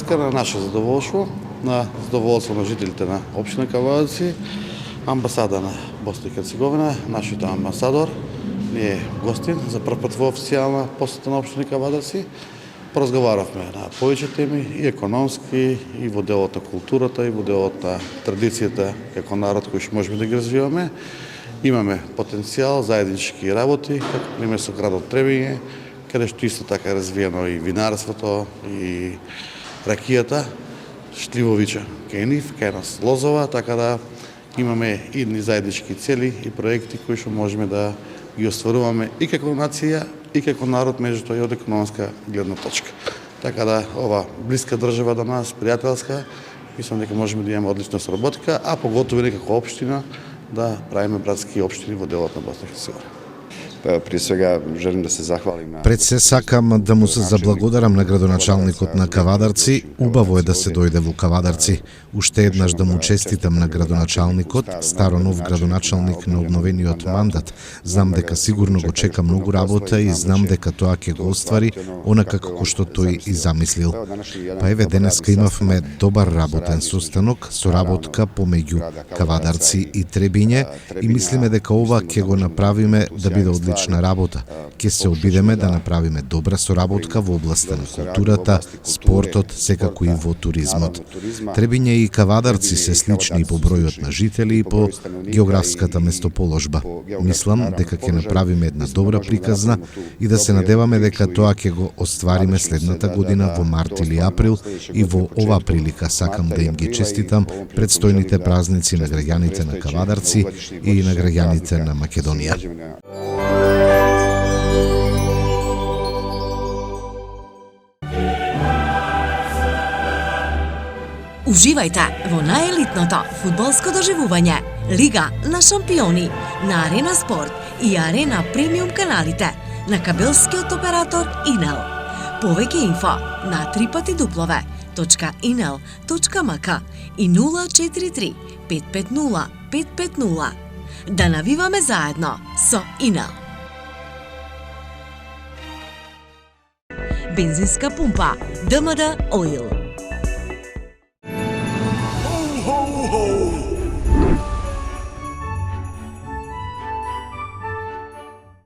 врска на наше задоволство, на задоволство на жителите на општина Кавадарци, амбасада на Босна и Херцеговина, нашиот амбасадор ни е гостин за прв пат во официјална посета на општина Кавадарци. Поразговаравме на повеќе теми и економски, и во делот на културата, и во делот на традицијата како народ кој што можеме да ги развиваме. Имаме потенцијал, заеднички работи, како пример со градот Требиње, каде што исто така е развиено и винарството, и ракијата, Штливовича, кај нив, кај нас Лозова, така да имаме идни заеднички цели и проекти кои што можеме да ги остваруваме и како нација, и како народ, меѓутоа и од економска гледна точка. Така да ова блиска држава до нас, пријателска, мислам дека можеме да имаме одлична соработка, а поготово како општина да правиме братски општини во делот на Босна и Херцеговина. Пред свега желим да се захвалим на... Пред се сакам да му се заблагодарам на градоначалникот на Кавадарци. Убаво е да се дојде во Кавадарци. Уште еднаш да му честитам на градоначалникот, старо нов градоначалник на обновениот мандат. Знам дека сигурно го чека многу работа и знам дека тоа ќе го оствари онака како што тој и замислил. Па еве денеска имавме добар работен состанок, соработка помеѓу Кавадарци и Требиње и мислиме дека ова ќе го направиме да биде одлична работа. Ќе се обидеме да направиме добра соработка во областа на културата, спортот, секако и во туризмот. Требиње и Кавадарци се слични и по бројот на жители и по географската местоположба. Мислам дека ќе направиме една добра приказна и да се надеваме дека тоа ќе го оствариме следната година во март или април и во оваа прилика сакам да им ги честитам предстојните празници на граѓаните на Кавадарци и на граѓаните на Македонија. Уживајте во наjelitното фудбалско доживување Лига на шампиони на Арена Спорт и Арена Премиум каналите на кабелскиот оператор Инел. Повеќе инфо на www.inel.mk и 043 550 550. Да навиваме заедно со Инел. Бензинска пумпа ДМД Оил.